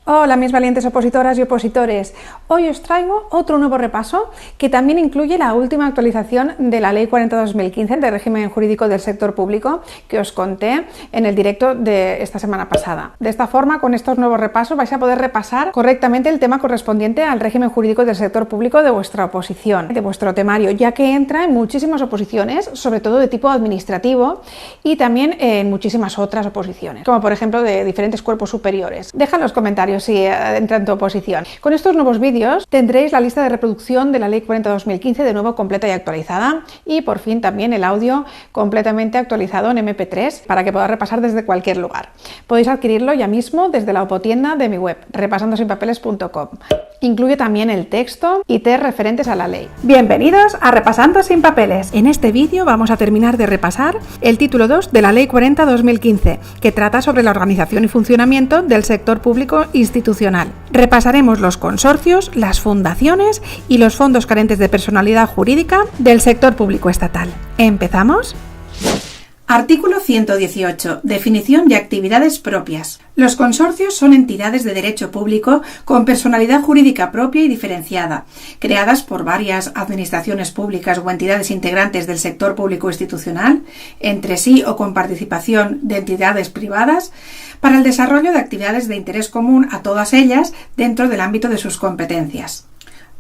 Hola mis valientes opositoras y opositores, hoy os traigo otro nuevo repaso que también incluye la última actualización de la Ley 40/2015 del régimen jurídico del sector público que os conté en el directo de esta semana pasada. De esta forma, con estos nuevos repasos vais a poder repasar correctamente el tema correspondiente al régimen jurídico del sector público de vuestra oposición, de vuestro temario, ya que entra en muchísimas oposiciones, sobre todo de tipo administrativo y también en muchísimas otras oposiciones, como por ejemplo de diferentes cuerpos superiores. Deja en los comentarios si entra en tu oposición. Con estos nuevos vídeos tendréis la lista de reproducción de la Ley 40/2015 de nuevo completa y actualizada, y por fin también el audio completamente actualizado en MP3 para que podáis repasar desde cualquier lugar. Podéis adquirirlo ya mismo desde la opotienda de mi web, repasandosinpapeles.com. Incluye también el texto y test referentes a la ley. Bienvenidos a Repasando sin Papeles. En este vídeo vamos a terminar de repasar el título 2 de la Ley 40/2015, que trata sobre la organización y funcionamiento del sector público institucional. Repasaremos los consorcios, las fundaciones y los fondos carentes de personalidad jurídica del sector público estatal. ¿Empezamos? Artículo 118. Definición de actividades propias. Los consorcios son entidades de derecho público con personalidad jurídica propia y diferenciada, creadas por varias administraciones públicas o entidades integrantes del sector público institucional, entre sí o con participación de entidades privadas, para el desarrollo de actividades de interés común a todas ellas dentro del ámbito de sus competencias.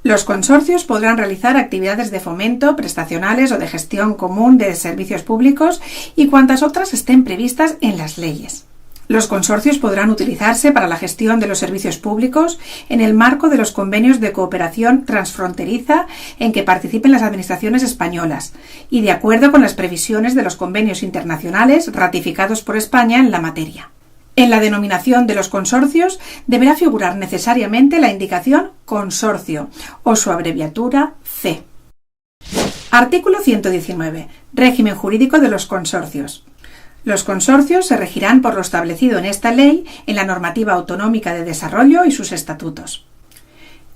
Los consorcios podrán realizar actividades de fomento, prestacionales o de gestión común de servicios públicos y cuantas otras estén previstas en las leyes. Los consorcios podrán utilizarse para la gestión de los servicios públicos en el marco de los convenios de cooperación transfronteriza en que participen las administraciones españolas y de acuerdo con las previsiones de los convenios internacionales ratificados por España en la materia. En la denominación de los consorcios deberá figurar necesariamente la indicación consorcio o su abreviatura C. Artículo 119. Régimen jurídico de los consorcios. Los consorcios se regirán por lo establecido en esta ley, en la normativa autonómica de desarrollo y sus estatutos.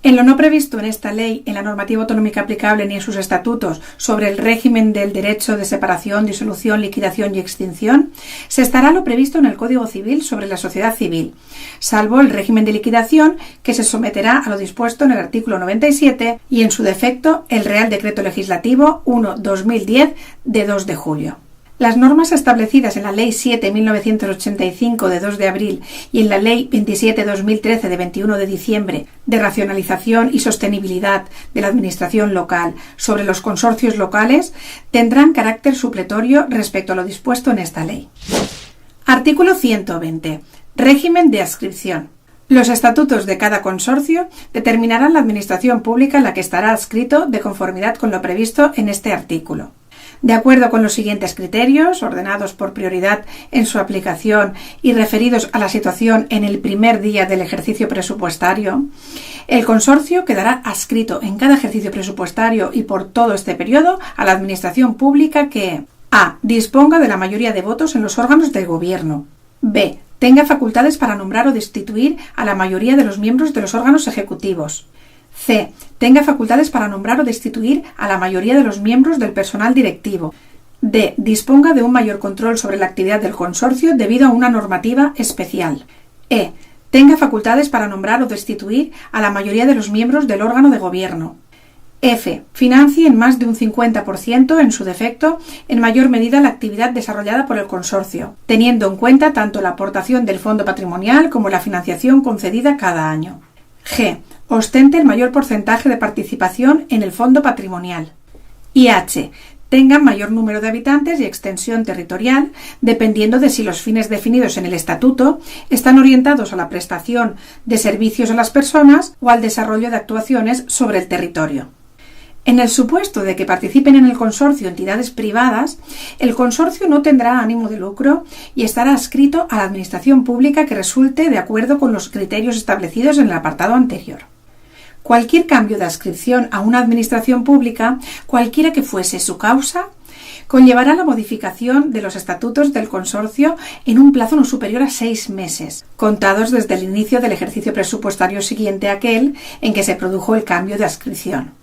En lo no previsto en esta ley, en la normativa autonómica aplicable ni en sus estatutos sobre el régimen del derecho de separación, disolución, liquidación y extinción, se estará lo previsto en el Código Civil sobre la sociedad civil, salvo el régimen de liquidación, que se someterá a lo dispuesto en el artículo 97 y, en su defecto, el Real Decreto Legislativo 1/2010 de 2 de julio. Las normas establecidas en la Ley 7/1985 de 2 de abril y en la Ley 27/2013 de 21 de diciembre de racionalización y sostenibilidad de la administración local sobre los consorcios locales tendrán carácter supletorio respecto a lo dispuesto en esta ley. Artículo 120. Régimen de adscripción. Los estatutos de cada consorcio determinarán la administración pública en la que estará adscrito de conformidad con lo previsto en este artículo. De acuerdo con los siguientes criterios, ordenados por prioridad en su aplicación y referidos a la situación en el primer día del ejercicio presupuestario, el consorcio quedará adscrito en cada ejercicio presupuestario y por todo este periodo a la administración pública que a. Disponga de la mayoría de votos en los órganos del gobierno. b. Tenga facultades para nombrar o destituir a la mayoría de los miembros de los órganos ejecutivos. c. Tenga facultades para nombrar o destituir a la mayoría de los miembros del personal directivo. d. Disponga de un mayor control sobre la actividad del consorcio debido a una normativa especial. e. Tenga facultades para nombrar o destituir a la mayoría de los miembros del órgano de gobierno. f. Financie en más de un 50%, en su defecto, en mayor medida la actividad desarrollada por el consorcio, teniendo en cuenta tanto la aportación del fondo patrimonial como la financiación concedida cada año. g. Ostente el mayor porcentaje de participación en el fondo patrimonial. Y h. Tengan mayor número de habitantes y extensión territorial, dependiendo de si los fines definidos en el estatuto están orientados a la prestación de servicios a las personas o al desarrollo de actuaciones sobre el territorio. En el supuesto de que participen en el consorcio entidades privadas, el consorcio no tendrá ánimo de lucro y estará adscrito a la administración pública que resulte de acuerdo con los criterios establecidos en el apartado anterior. Cualquier cambio de adscripción a una administración pública, cualquiera que fuese su causa, conllevará la modificación de los estatutos del consorcio en un plazo no superior a 6 meses, contados desde el inicio del ejercicio presupuestario siguiente a aquel en que se produjo el cambio de adscripción.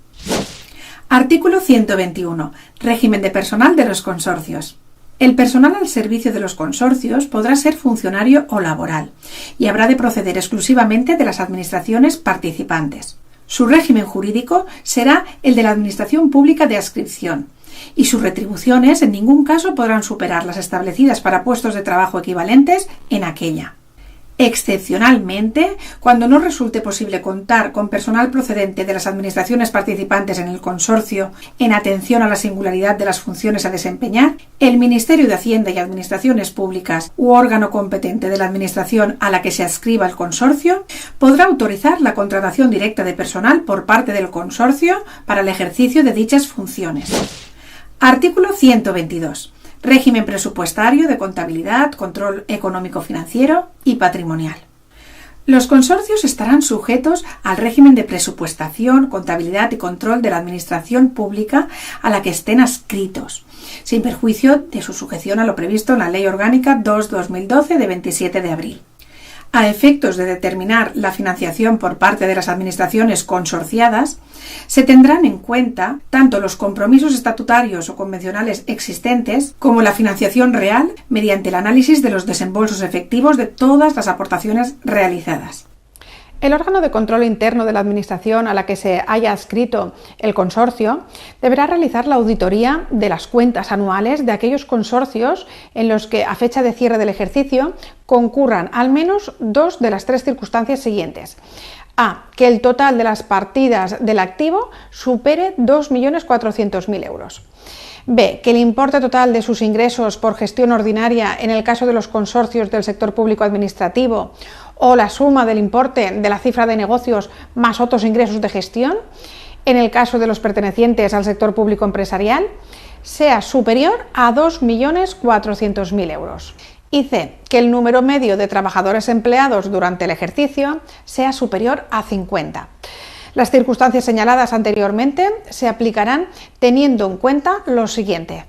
Artículo 121. Régimen de personal de los consorcios. El personal al servicio de los consorcios podrá ser funcionario o laboral y habrá de proceder exclusivamente de las administraciones participantes. Su régimen jurídico será el de la Administración Pública de Adscripción y sus retribuciones en ningún caso podrán superar las establecidas para puestos de trabajo equivalentes en aquella. Excepcionalmente, cuando no resulte posible contar con personal procedente de las administraciones participantes en el consorcio en atención a la singularidad de las funciones a desempeñar, el Ministerio de Hacienda y Administraciones Públicas u órgano competente de la administración a la que se adscriba el consorcio podrá autorizar la contratación directa de personal por parte del consorcio para el ejercicio de dichas funciones. Artículo 122. Régimen presupuestario de contabilidad, control económico-financiero y patrimonial. Los consorcios estarán sujetos al régimen de presupuestación, contabilidad y control de la administración pública a la que estén adscritos, sin perjuicio de su sujeción a lo previsto en la Ley Orgánica 2/2012 de 27 de abril. A efectos de determinar la financiación por parte de las administraciones consorciadas, se tendrán en cuenta tanto los compromisos estatutarios o convencionales existentes como la financiación real mediante el análisis de los desembolsos efectivos de todas las aportaciones realizadas. El órgano de control interno de la Administración a la que se haya adscrito el consorcio deberá realizar la auditoría de las cuentas anuales de aquellos consorcios en los que, a fecha de cierre del ejercicio, concurran al menos dos de las tres circunstancias siguientes. A. Que el total de las partidas del activo supere 2.400.000 euros. B. Que el importe total de sus ingresos por gestión ordinaria en el caso de los consorcios del sector público administrativo o la suma del importe de la cifra de negocios más otros ingresos de gestión, en el caso de los pertenecientes al sector público empresarial, sea superior a 2.400.000 euros. Y C. Que el número medio de trabajadores empleados durante el ejercicio sea superior a 50. Las circunstancias señaladas anteriormente se aplicarán teniendo en cuenta lo siguiente.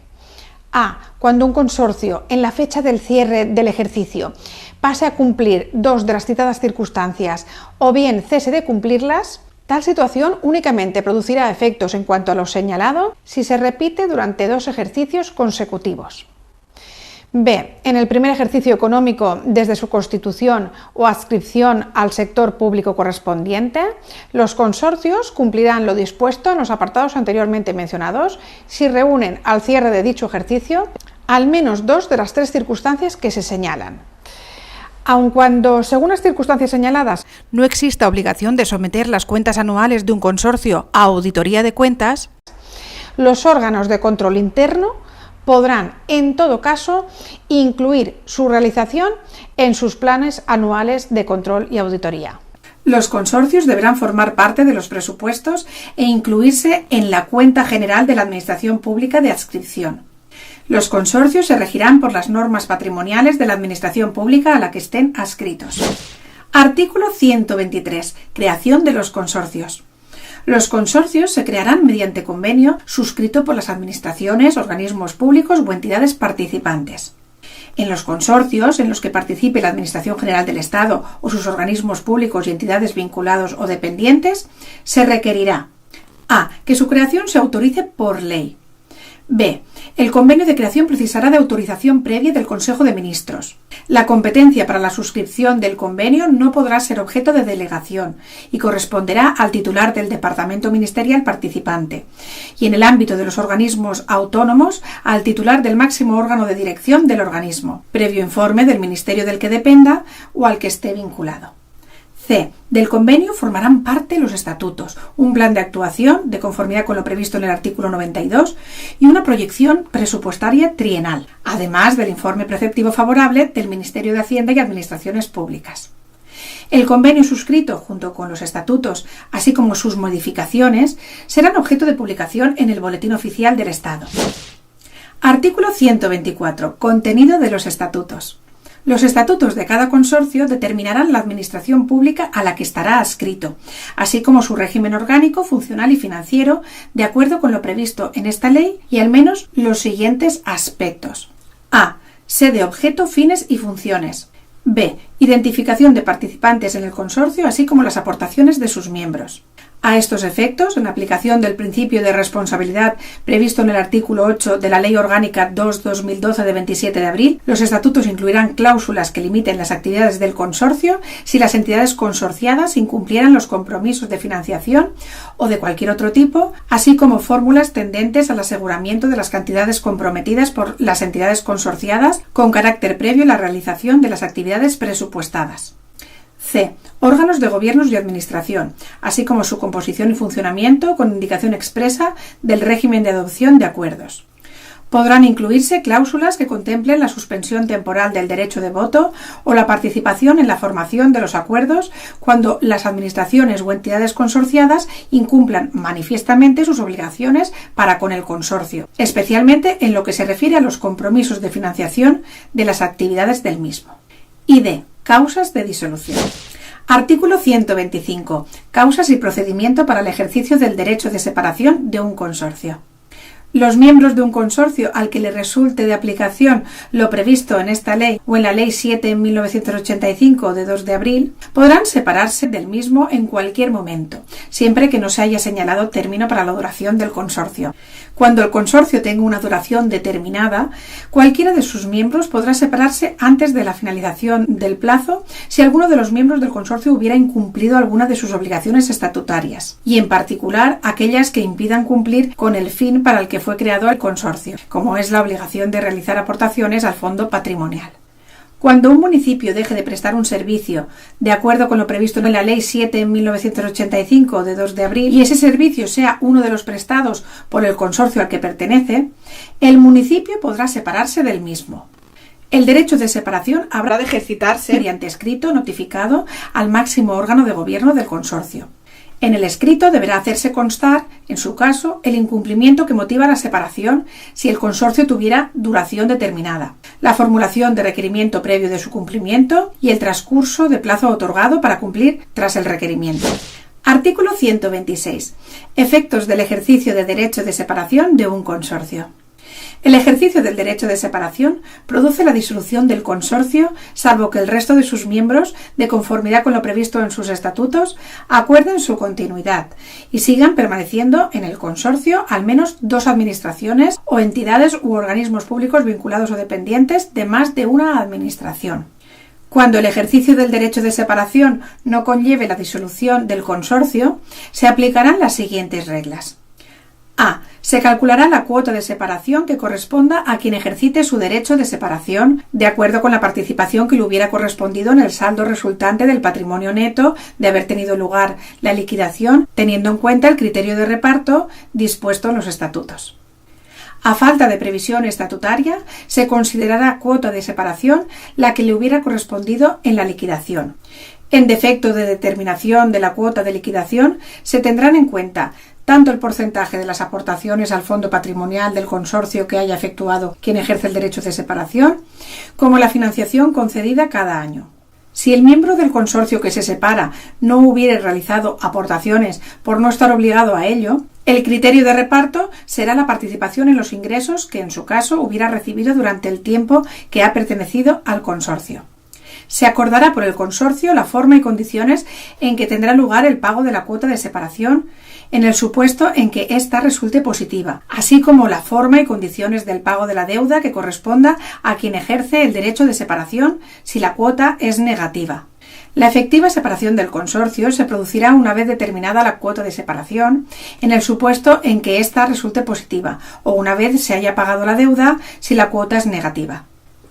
A. Cuando un consorcio, en la fecha del cierre del ejercicio, pase a cumplir dos de las citadas circunstancias o bien cese de cumplirlas, tal situación únicamente producirá efectos en cuanto a lo señalado si se repite durante dos ejercicios consecutivos. B. En el primer ejercicio económico desde su constitución o adscripción al sector público correspondiente, los consorcios cumplirán lo dispuesto en los apartados anteriormente mencionados si reúnen al cierre de dicho ejercicio al menos dos de las tres circunstancias que se señalan. Aun cuando, según las circunstancias señaladas, no exista obligación de someter las cuentas anuales de un consorcio a auditoría de cuentas, los órganos de control interno podrán, en todo caso, incluir su realización en sus planes anuales de control y auditoría. Los consorcios deberán formar parte de los presupuestos e incluirse en la cuenta general de la Administración Pública de Adscripción. Los consorcios se regirán por las normas patrimoniales de la Administración Pública a la que estén adscritos. Artículo 123. Creación de los consorcios. Los consorcios se crearán mediante convenio suscrito por las administraciones, organismos públicos o entidades participantes. En los consorcios en los que participe la Administración General del Estado o sus organismos públicos y entidades vinculados o dependientes, se requerirá: a. Que su creación se autorice por ley. B. El convenio de creación precisará de autorización previa del Consejo de Ministros. La competencia para la suscripción del convenio no podrá ser objeto de delegación y corresponderá al titular del departamento ministerial participante, y en el ámbito de los organismos autónomos al titular del máximo órgano de dirección del organismo, previo informe del ministerio del que dependa o al que esté vinculado. C. Del convenio formarán parte los estatutos, un plan de actuación de conformidad con lo previsto en el artículo 92 y una proyección presupuestaria trienal, además del informe preceptivo favorable del Ministerio de Hacienda y Administraciones Públicas. El convenio suscrito junto con los estatutos, así como sus modificaciones, serán objeto de publicación en el Boletín Oficial del Estado. Artículo 124. Contenido de los estatutos. Los estatutos de cada consorcio determinarán la administración pública a la que estará adscrito, así como su régimen orgánico, funcional y financiero, de acuerdo con lo previsto en esta ley y al menos los siguientes aspectos. A. Sede, objeto, fines y funciones. B. Identificación de participantes en el consorcio, así como las aportaciones de sus miembros. A estos efectos, en aplicación del principio de responsabilidad previsto en el artículo 8 de la Ley Orgánica 2/2012 de 27 de abril, los estatutos incluirán cláusulas que limiten las actividades del consorcio si las entidades consorciadas incumplieran los compromisos de financiación o de cualquier otro tipo, así como fórmulas tendentes al aseguramiento de las cantidades comprometidas por las entidades consorciadas con carácter previo a la realización de las actividades presupuestadas. C. Órganos de gobiernos y administración, así como su composición y funcionamiento con indicación expresa del régimen de adopción de acuerdos. Podrán incluirse cláusulas que contemplen la suspensión temporal del derecho de voto o la participación en la formación de los acuerdos cuando las administraciones o entidades consorciadas incumplan manifiestamente sus obligaciones para con el consorcio, especialmente en lo que se refiere a los compromisos de financiación de las actividades del mismo. Y D. Causas de disolución. Artículo 125. Causas y procedimiento para el ejercicio del derecho de separación de un consorcio. Los miembros de un consorcio al que le resulte de aplicación lo previsto en esta ley o en la Ley 7/1985 de 2 de abril podrán separarse del mismo en cualquier momento, siempre que no se haya señalado término para la duración del consorcio. Cuando el consorcio tenga una duración determinada, cualquiera de sus miembros podrá separarse antes de la finalización del plazo si alguno de los miembros del consorcio hubiera incumplido alguna de sus obligaciones estatutarias, y en particular aquellas que impidan cumplir con el fin para el que fue creado el consorcio, como es la obligación de realizar aportaciones al fondo patrimonial. Cuando un municipio deje de prestar un servicio de acuerdo con lo previsto en la Ley 7/1985 de 2 de abril y ese servicio sea uno de los prestados por el consorcio al que pertenece, el municipio podrá separarse del mismo. El derecho de separación habrá de ejercitarse mediante escrito notificado al máximo órgano de gobierno del consorcio. En el escrito deberá hacerse constar, en su caso, el incumplimiento que motiva la separación si el consorcio tuviera duración determinada, la formulación de requerimiento previo de su cumplimiento y el transcurso de plazo otorgado para cumplir tras el requerimiento. Artículo 126. Efectos del ejercicio de derecho de separación de un consorcio. El ejercicio del derecho de separación produce la disolución del consorcio, salvo que el resto de sus miembros, de conformidad con lo previsto en sus estatutos, acuerden su continuidad y sigan permaneciendo en el consorcio al menos 2 administraciones o entidades u organismos públicos vinculados o dependientes de más de una administración. Cuando el ejercicio del derecho de separación no conlleve la disolución del consorcio, se aplicarán las siguientes reglas. A. Se calculará la cuota de separación que corresponda a quien ejercite su derecho de separación, de acuerdo con la participación que le hubiera correspondido en el saldo resultante del patrimonio neto de haber tenido lugar la liquidación, teniendo en cuenta el criterio de reparto dispuesto en los estatutos. A falta de previsión estatutaria, se considerará cuota de separación la que le hubiera correspondido en la liquidación. En defecto de determinación de la cuota de liquidación, se tendrán en cuenta tanto el porcentaje de las aportaciones al fondo patrimonial del consorcio que haya efectuado quien ejerce el derecho de separación, como la financiación concedida cada año. Si el miembro del consorcio que se separa no hubiere realizado aportaciones por no estar obligado a ello, el criterio de reparto será la participación en los ingresos que en su caso hubiera recibido durante el tiempo que ha pertenecido al consorcio. Se acordará por el consorcio la forma y condiciones en que tendrá lugar el pago de la cuota de separación en el supuesto en que ésta resulte positiva, así como la forma y condiciones del pago de la deuda que corresponda a quien ejerce el derecho de separación si la cuota es negativa. La efectiva separación del consorcio se producirá una vez determinada la cuota de separación, en el supuesto en que ésta resulte positiva, o una vez se haya pagado la deuda si la cuota es negativa.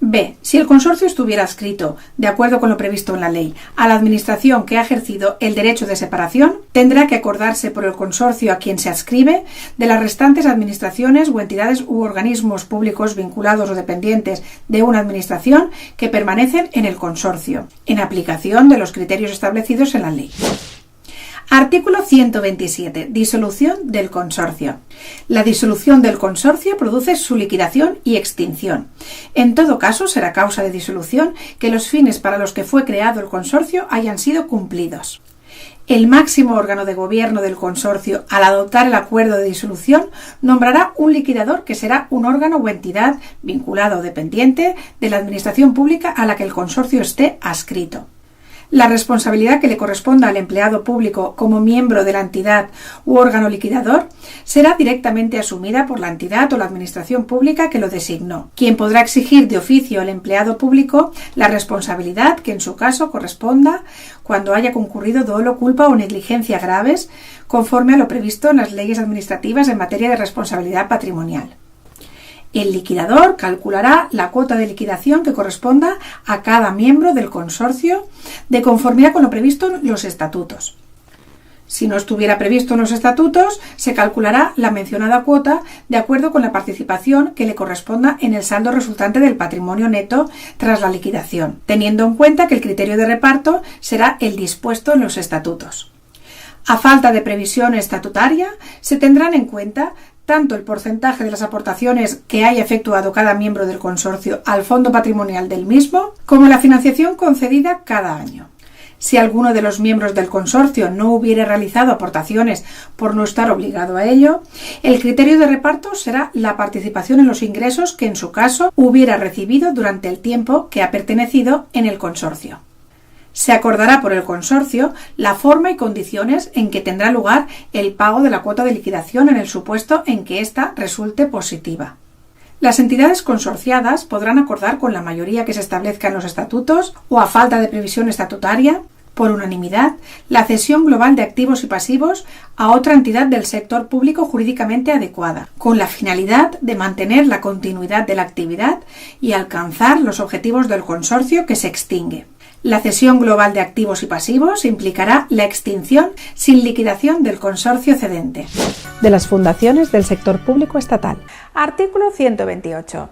B. Si el consorcio estuviera adscrito, de acuerdo con lo previsto en la ley, a la administración que ha ejercido el derecho de separación, tendrá que acordarse por el consorcio a quien se adscribe de las restantes administraciones o entidades u organismos públicos vinculados o dependientes de una administración que permanecen en el consorcio, en aplicación de los criterios establecidos en la ley. Artículo 127. Disolución del consorcio. La disolución del consorcio produce su liquidación y extinción. En todo caso, será causa de disolución que los fines para los que fue creado el consorcio hayan sido cumplidos. El máximo órgano de gobierno del consorcio, al adoptar el acuerdo de disolución, nombrará un liquidador que será un órgano o entidad vinculado o dependiente de la administración pública a la que el consorcio esté adscrito. La responsabilidad que le corresponda al empleado público como miembro de la entidad u órgano liquidador será directamente asumida por la entidad o la administración pública que lo designó, quien podrá exigir de oficio al empleado público la responsabilidad que en su caso corresponda cuando haya concurrido dolo, culpa o negligencia graves, conforme a lo previsto en las leyes administrativas en materia de responsabilidad patrimonial. El liquidador calculará la cuota de liquidación que corresponda a cada miembro del consorcio de conformidad con lo previsto en los estatutos. Si no estuviera previsto en los estatutos, se calculará la mencionada cuota de acuerdo con la participación que le corresponda en el saldo resultante del patrimonio neto tras la liquidación, teniendo en cuenta que el criterio de reparto será el dispuesto en los estatutos. A falta de previsión estatutaria, se tendrán en cuenta tanto el porcentaje de las aportaciones que haya efectuado cada miembro del consorcio al fondo patrimonial del mismo, como la financiación concedida cada año. Si alguno de los miembros del consorcio no hubiere realizado aportaciones por no estar obligado a ello, el criterio de reparto será la participación en los ingresos que en su caso hubiera recibido durante el tiempo que ha pertenecido en el consorcio. Se acordará por el consorcio la forma y condiciones en que tendrá lugar el pago de la cuota de liquidación en el supuesto en que ésta resulte positiva. Las entidades consorciadas podrán acordar con la mayoría que se establezca en los estatutos o a falta de previsión estatutaria, por unanimidad, la cesión global de activos y pasivos a otra entidad del sector público jurídicamente adecuada, con la finalidad de mantener la continuidad de la actividad y alcanzar los objetivos del consorcio que se extingue. La cesión global de activos y pasivos implicará la extinción sin liquidación del consorcio cedente. De las fundaciones del sector público estatal. Artículo 128.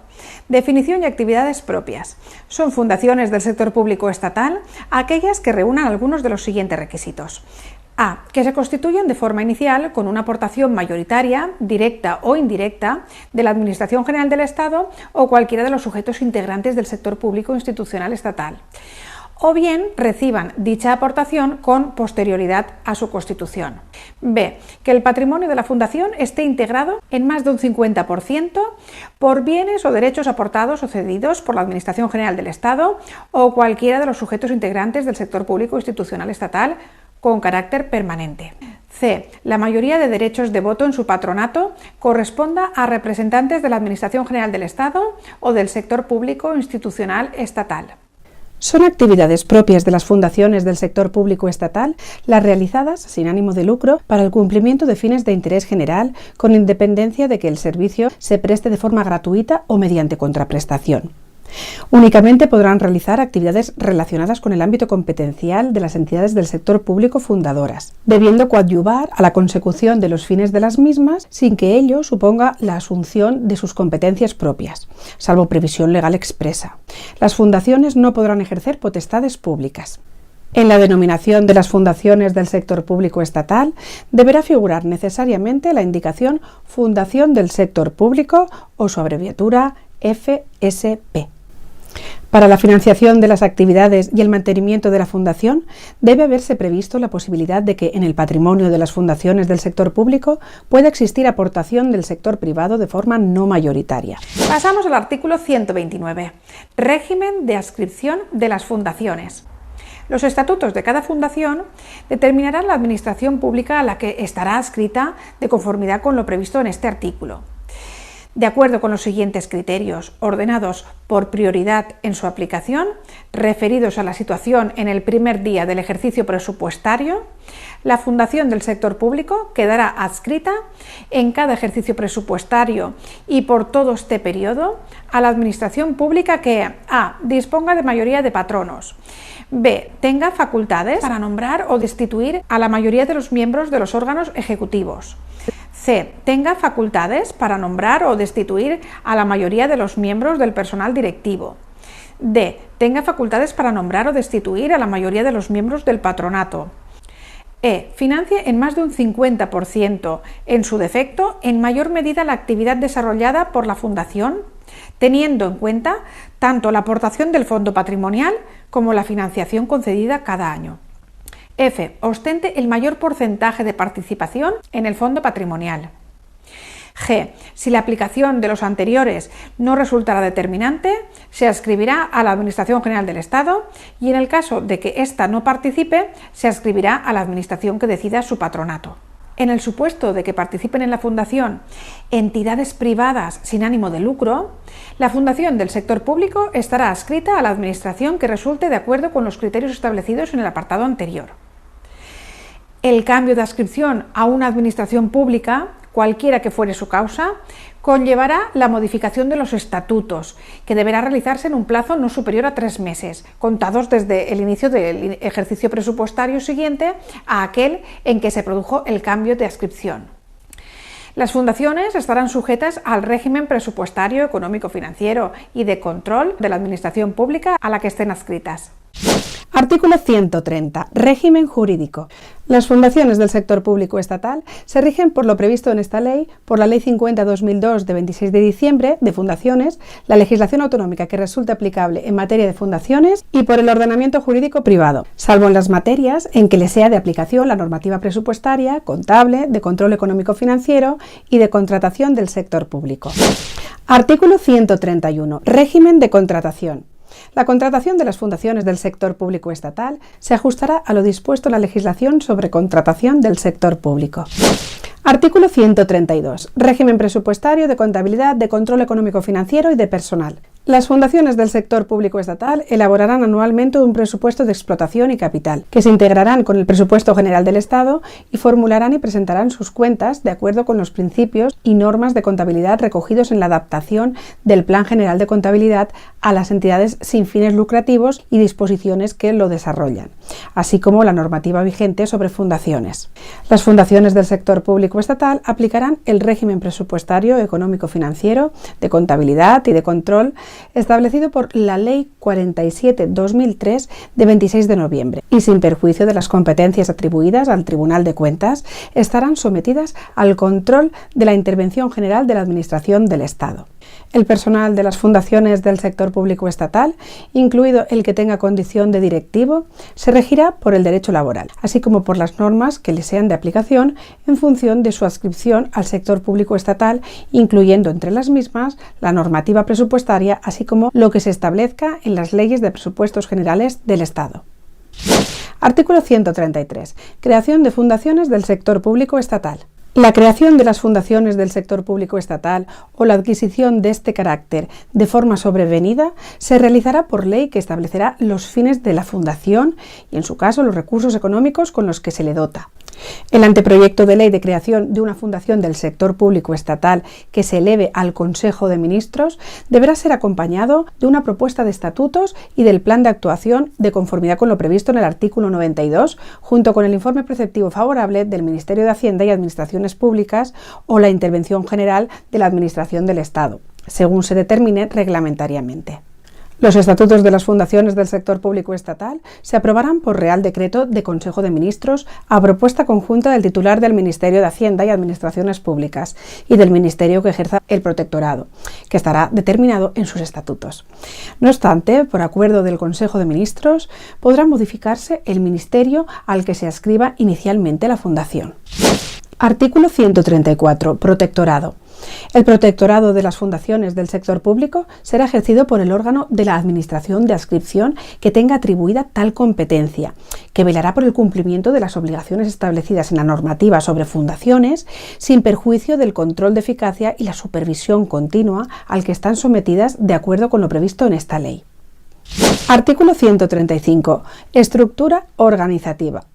Definición y actividades propias. Son fundaciones del sector público estatal aquellas que reúnan algunos de los siguientes requisitos. A. Que se constituyan de forma inicial con una aportación mayoritaria, directa o indirecta, de la Administración General del Estado o cualquiera de los sujetos integrantes del sector público institucional estatal. O bien reciban dicha aportación con posterioridad a su constitución. B. Que el patrimonio de la Fundación esté integrado en más de un 50% por bienes o derechos aportados o cedidos por la Administración General del Estado o cualquiera de los sujetos integrantes del sector público institucional estatal con carácter permanente. C. La mayoría de derechos de voto en su patronato corresponda a representantes de la Administración General del Estado o del sector público institucional estatal. Son actividades propias de las fundaciones del sector público estatal las realizadas sin ánimo de lucro para el cumplimiento de fines de interés general, con independencia de que el servicio se preste de forma gratuita o mediante contraprestación. Únicamente podrán realizar actividades relacionadas con el ámbito competencial de las entidades del sector público fundadoras, debiendo coadyuvar a la consecución de los fines de las mismas sin que ello suponga la asunción de sus competencias propias, salvo previsión legal expresa. Las fundaciones no podrán ejercer potestades públicas. En la denominación de las fundaciones del sector público estatal deberá figurar necesariamente la indicación Fundación del Sector Público o su abreviatura FSP. Para la financiación de las actividades y el mantenimiento de la fundación, debe haberse previsto la posibilidad de que en el patrimonio de las fundaciones del sector público pueda existir aportación del sector privado de forma no mayoritaria. Pasamos al artículo 129. Régimen de adscripción de las fundaciones. Los estatutos de cada fundación determinarán la administración pública a la que estará adscrita de conformidad con lo previsto en este artículo. De acuerdo con los siguientes criterios, ordenados por prioridad en su aplicación, referidos a la situación en el primer día del ejercicio presupuestario, la Fundación del Sector Público quedará adscrita en cada ejercicio presupuestario y por todo este periodo a la Administración Pública que a. Disponga de mayoría de patronos, b. Tenga facultades para nombrar o destituir a la mayoría de los miembros de los órganos ejecutivos, c. Tenga facultades para nombrar o destituir a la mayoría de los miembros del personal directivo. D. Tenga facultades para nombrar o destituir a la mayoría de los miembros del patronato. E. Financie en más de un 50%, en su defecto, en mayor medida la actividad desarrollada por la Fundación, teniendo en cuenta tanto la aportación del fondo patrimonial como la financiación concedida cada año. F. Ostente el mayor porcentaje de participación en el fondo patrimonial. G. Si la aplicación de los anteriores no resultará determinante, se adscribirá a la Administración General del Estado y en el caso de que ésta no participe, se adscribirá a la Administración que decida su patronato. En el supuesto de que participen en la fundación entidades privadas sin ánimo de lucro, la fundación del sector público estará adscrita a la Administración que resulte de acuerdo con los criterios establecidos en el apartado anterior. El cambio de adscripción a una administración pública, cualquiera que fuere su causa, conllevará la modificación de los estatutos, que deberá realizarse en un plazo no superior a 3 meses, contados desde el inicio del ejercicio presupuestario siguiente a aquel en que se produjo el cambio de adscripción. Las fundaciones estarán sujetas al régimen presupuestario, económico, financiero y de control de la Administración pública a la que estén adscritas. Artículo 130. Régimen jurídico. Las fundaciones del sector público estatal se rigen por lo previsto en esta ley, por la Ley 50/2002 de 26 de diciembre de fundaciones, la legislación autonómica que resulte aplicable en materia de fundaciones y por el ordenamiento jurídico privado, salvo en las materias en que le sea de aplicación la normativa presupuestaria, contable, de control económico-financiero y de contratación del sector público. Artículo 131. Régimen de contratación. La contratación de las fundaciones del sector público estatal se ajustará a lo dispuesto en la legislación sobre contratación del sector público. Artículo 132. Régimen presupuestario, de contabilidad, de control económico-financiero y de personal. Las fundaciones del sector público estatal elaborarán anualmente un presupuesto de explotación y capital, que se integrarán con el presupuesto general del Estado y formularán y presentarán sus cuentas de acuerdo con los principios y normas de contabilidad recogidos en la adaptación del Plan General de Contabilidad a las entidades sin fines lucrativos y disposiciones que lo desarrollan, así como la normativa vigente sobre fundaciones. Las fundaciones del sector público estatal aplicarán el régimen presupuestario, económico-financiero, de contabilidad y de control establecido por la Ley 47/2003 de 26 de noviembre y sin perjuicio de las competencias atribuidas al Tribunal de Cuentas, estarán sometidas al control de la Intervención General de la Administración del Estado. El personal de las fundaciones del sector público estatal, incluido el que tenga condición de directivo, se regirá por el derecho laboral, así como por las normas que le sean de aplicación en función de su adscripción al sector público estatal, incluyendo entre las mismas la normativa presupuestaria, así como lo que se establezca en las leyes de presupuestos generales del Estado. Artículo 133. Creación de fundaciones del sector público estatal. La creación de las fundaciones del sector público estatal o la adquisición de este carácter de forma sobrevenida se realizará por ley que establecerá los fines de la fundación y, en su caso, los recursos económicos con los que se le dota. El anteproyecto de ley de creación de una fundación del sector público estatal que se eleve al Consejo de Ministros deberá ser acompañado de una propuesta de estatutos y del plan de actuación de conformidad con lo previsto en el artículo 92, junto con el informe preceptivo favorable del Ministerio de Hacienda y Administraciones Públicas o la intervención general de la Administración del Estado, según se determine reglamentariamente. Los estatutos de las fundaciones del sector público estatal se aprobarán por Real Decreto de Consejo de Ministros a propuesta conjunta del titular del Ministerio de Hacienda y Administraciones Públicas y del Ministerio que ejerza el protectorado, que estará determinado en sus estatutos. No obstante, por acuerdo del Consejo de Ministros, podrá modificarse el ministerio al que se adscriba inicialmente la fundación. Artículo 134. Protectorado. El protectorado de las fundaciones del sector público será ejercido por el órgano de la Administración de adscripción que tenga atribuida tal competencia, que velará por el cumplimiento de las obligaciones establecidas en la normativa sobre fundaciones, sin perjuicio del control de eficacia y la supervisión continua al que están sometidas de acuerdo con lo previsto en esta ley. Artículo 135. Estructura organizativa.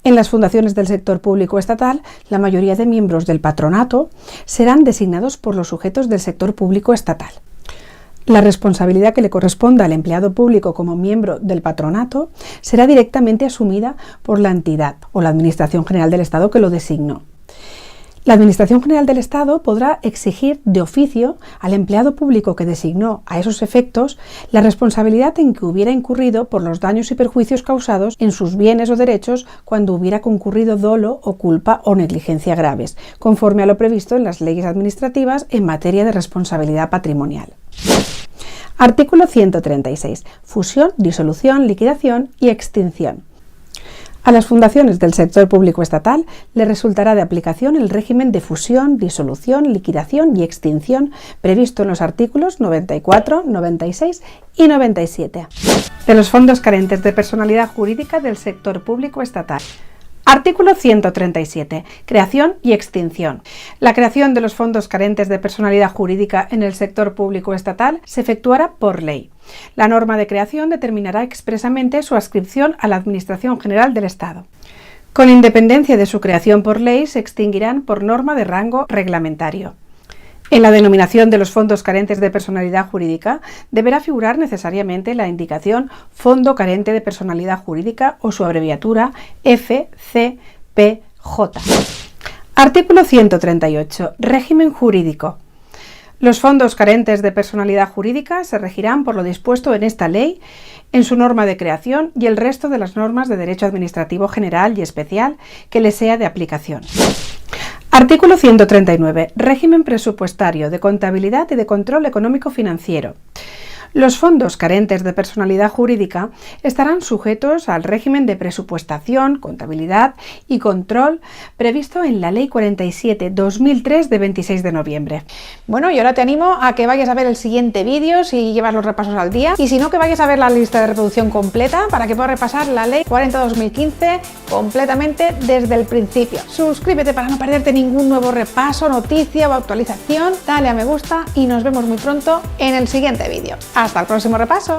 En las fundaciones del sector público estatal, la mayoría de miembros del patronato serán designados por los sujetos del sector público estatal. La responsabilidad que le corresponda al empleado público como miembro del patronato será directamente asumida por la entidad o la Administración General del Estado que lo designó. La Administración General del Estado podrá exigir de oficio al empleado público que designó a esos efectos la responsabilidad en que hubiera incurrido por los daños y perjuicios causados en sus bienes o derechos cuando hubiera concurrido dolo o culpa o negligencia graves, conforme a lo previsto en las leyes administrativas en materia de responsabilidad patrimonial. Artículo 136. Fusión, disolución, liquidación y extinción. A las fundaciones del sector público estatal le resultará de aplicación el régimen de fusión, disolución, liquidación y extinción previsto en los artículos 94, 96 y 97 de los fondos carentes de personalidad jurídica del sector público estatal. Artículo 137. Creación y extinción. La creación de los fondos carentes de personalidad jurídica en el sector público estatal se efectuará por ley. La norma de creación determinará expresamente su adscripción a la Administración General del Estado. Con independencia de su creación por ley, se extinguirán por norma de rango reglamentario. En la denominación de los fondos carentes de personalidad jurídica deberá figurar necesariamente la indicación Fondo Carente de Personalidad Jurídica o su abreviatura FCPJ. Artículo 138. Régimen jurídico. Los fondos carentes de personalidad jurídica se regirán por lo dispuesto en esta ley, en su norma de creación y el resto de las normas de derecho administrativo general y especial que les sea de aplicación. Artículo 139. Régimen presupuestario, de contabilidad y de control económico-financiero. Los fondos carentes de personalidad jurídica estarán sujetos al régimen de presupuestación, contabilidad y control previsto en la Ley 47/2003 de 26 de noviembre. Bueno, y ahora te animo a que vayas a ver el siguiente vídeo si llevas los repasos al día, y si no, que vayas a ver la lista de reproducción completa para que puedas repasar la Ley 40/2015 completamente desde el principio. Suscríbete para no perderte ningún nuevo repaso, noticia o actualización, dale a me gusta y nos vemos muy pronto en el siguiente vídeo. ¡Hasta el próximo repaso!